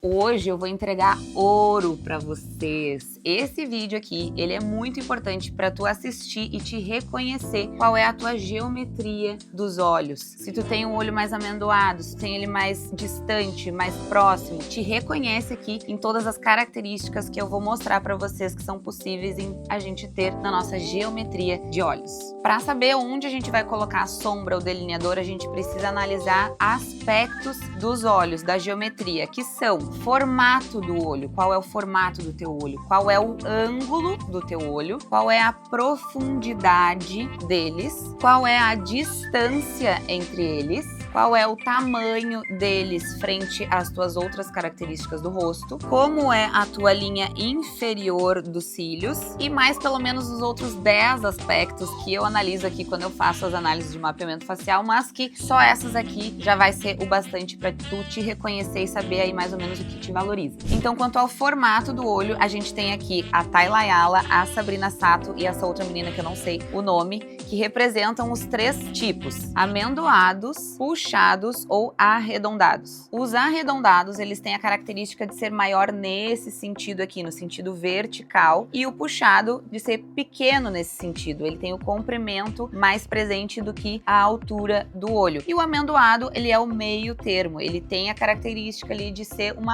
Hoje eu vou entregar ouro para vocês. Esse vídeo aqui, ele é muito importante para tu assistir e te reconhecer qual é a tua geometria dos olhos. Se tu tem um olho mais amendoado, se tu tem ele mais distante, mais próximo, te reconhece aqui em todas as características que eu vou mostrar para vocês que são possíveis em a gente ter na nossa geometria de olhos. Para saber onde a gente vai colocar a sombra ou delineador, a gente precisa analisar aspectos dos olhos, da geometria, que são formato do olho, qual é o formato do teu olho, qual é o ângulo do teu olho, qual é a profundidade deles, qual é a distância entre eles, qual é o tamanho deles frente às tuas outras características do rosto, como é a tua linha inferior dos cílios e mais pelo menos os outros 10 aspectos que eu analiso aqui quando eu faço as análises de mapeamento facial, mas que só essas aqui já vai ser o bastante para tu te reconhecer e saber aí mais ou menos o que te valoriza. Então, quanto ao formato do olho, a gente tem aqui a Tayla Ayala, a Sabrina Sato e essa outra menina que eu não sei o nome, que representam os 3 tipos: amendoados, puxados ou arredondados. Os arredondados, eles têm a característica de ser maior nesse sentido aqui, no sentido vertical, e o puxado de ser pequeno nesse sentido. Ele tem o comprimento mais presente do que a altura do olho. E o amendoado, ele é o meio termo. Ele tem a característica ali de ser uma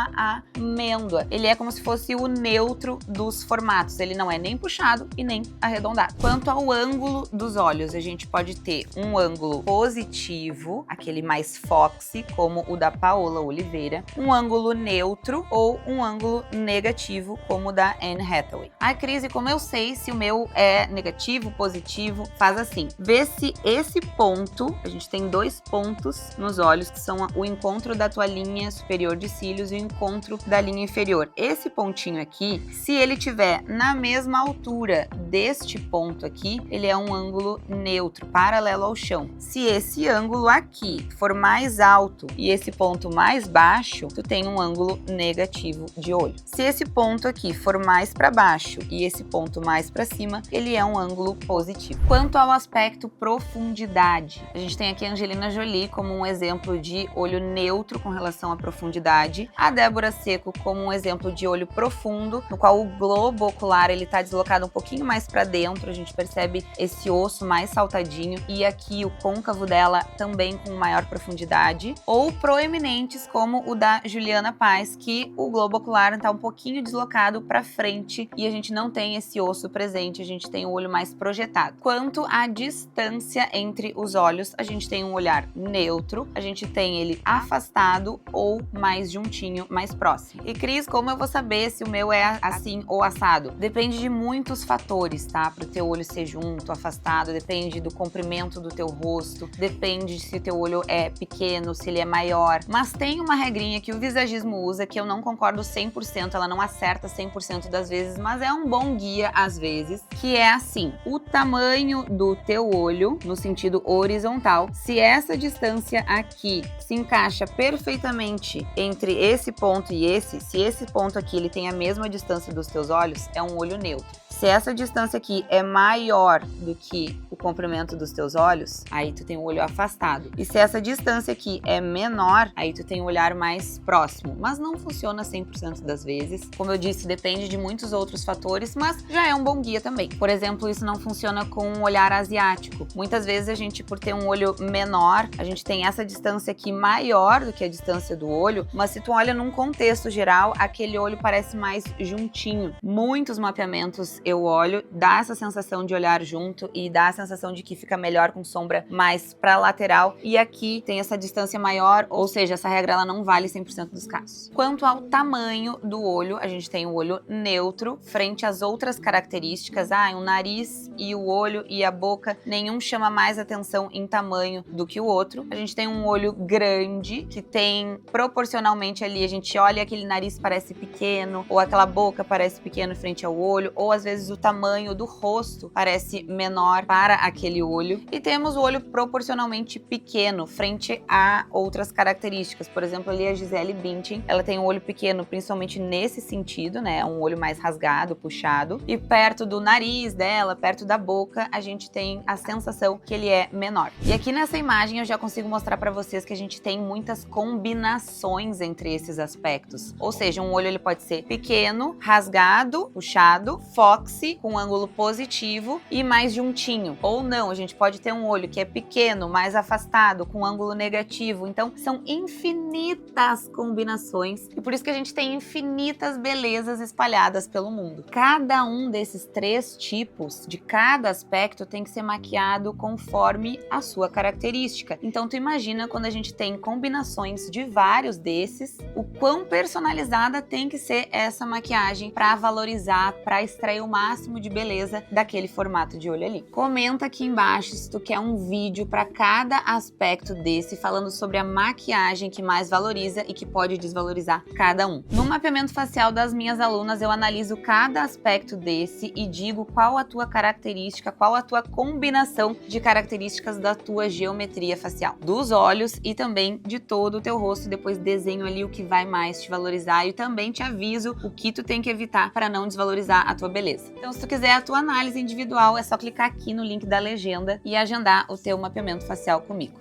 amêndoa. Ele é como se fosse o neutro dos formatos. Ele não é nem puxado e nem arredondado. Quanto ao ângulo dos olhos, a gente pode ter um ângulo positivo, aquele mais foxy, como o da Paola Oliveira, um ângulo neutro ou um ângulo negativo, como o da Anne Hathaway. Ai, Cris, e como eu sei se o meu é negativo, positivo? Faz assim, vê se esse ponto, a gente tem 2 pontos nos olhos, que são o encontro da tua linha superior de cílios e o encontro da linha inferior. Esse pontinho aqui, se ele tiver na mesma altura deste ponto aqui, ele é um ângulo neutro, paralelo ao chão. Se esse ângulo aqui for mais alto e esse ponto mais baixo, tu tem um ângulo negativo de olho. Se esse ponto aqui for mais para baixo e esse ponto mais para cima, ele é um ângulo positivo. Quanto ao aspecto profundidade, a gente tem aqui a Angelina Jolie como um exemplo de olho neutro com relação à profundidade, a Débora Seco como um exemplo de olho profundo, no qual o globo ocular ele está deslocado um pouquinho mais para dentro, a gente percebe esse osso mais saltadinho, e aqui o côncavo dela também com maior profundidade, ou proeminentes como o da Juliana Paz, que o globo ocular está um pouquinho deslocado para frente e a gente não tem esse osso presente, a gente tem o olho mais projetado. Quanto à distância entre os olhos, a gente tem um olhar neutro, a gente tem ele afastado ou mais juntinho, mais próximo. E Cris, como eu vou saber se o meu é assim ou assado? Depende de muitos fatores, tá? Para o teu olho ser junto, afastado, depende do comprimento do teu rosto, depende se o teu olho é pequeno, se ele é maior. Mas tem uma regrinha que o visagismo usa que eu não concordo 100%, ela não acerta 100% das vezes, mas é um bom guia às vezes, que é assim: o tamanho do teu olho no sentido horizontal, se essa distância aqui se encaixa perfeitamente entre esse ponto e esse, se esse ponto aqui ele tem a mesma distância dos teus olhos, é um olho neutro. Se essa distância aqui é maior do que o comprimento dos teus olhos, aí tu tem um olho afastado. E se essa distância aqui é menor, aí tu tem um olhar mais próximo. Mas não funciona 100% das vezes. Como eu disse, depende de muitos outros fatores, mas já é um bom guia também. Por exemplo, isso não funciona com um olhar asiático. Muitas vezes a gente, por ter um olho menor, a gente tem essa distância aqui maior do que a distância do olho, mas se tu olha num contexto geral, aquele olho parece mais juntinho. Muitos mapeamentos eu olho, dá essa sensação de olhar junto e dá a sensação de que fica melhor com sombra mais para lateral, e aqui tem essa distância maior, ou seja, essa regra ela não vale 100% dos casos. Quanto ao tamanho do olho, a gente tem o olho neutro frente às outras características, o nariz e o olho e a boca, nenhum chama mais atenção em tamanho do que o outro. A gente tem um olho grande, que tem proporcionalmente ali, a gente olha aquele nariz parece pequeno, ou aquela boca parece pequeno frente ao olho, ou às vezes vezes o tamanho do rosto parece menor para aquele olho. E temos o olho proporcionalmente pequeno frente a outras características. Por exemplo, ali a Gisele Bündchen, ela tem um olho pequeno principalmente nesse sentido, né? Um olho mais rasgado, puxado. E perto do nariz dela, perto da boca, a gente tem a sensação que ele é menor. E aqui nessa imagem eu já consigo mostrar para vocês que a gente tem muitas combinações entre esses aspectos. Ou seja, um olho ele pode ser pequeno, rasgado, puxado, foxy, com um ângulo positivo e mais juntinho. Ou não, a gente pode ter um olho que é pequeno, mais afastado, com um ângulo negativo. Então, são infinitas combinações e por isso que a gente tem infinitas belezas espalhadas pelo mundo. Cada um desses 3 tipos de cada aspecto tem que ser maquiado conforme a sua característica. Então, tu imagina quando a gente tem combinações de vários desses, o quão personalizada tem que ser essa maquiagem para valorizar, para extrair o máximo de beleza daquele formato de olho ali. Comenta aqui embaixo se tu quer um vídeo para cada aspecto desse, falando sobre a maquiagem que mais valoriza e que pode desvalorizar cada um. No mapeamento facial das minhas alunas, eu analiso cada aspecto desse e digo qual a tua característica, qual a tua combinação de características da tua geometria facial, dos olhos e também de todo o teu rosto. Depois desenho ali o que vai mais te valorizar e também te aviso o que tu tem que evitar para não desvalorizar a tua beleza. Então, se tu quiser a tua análise individual, é só clicar aqui no link da legenda e agendar o teu mapeamento facial comigo.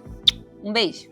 Um beijo!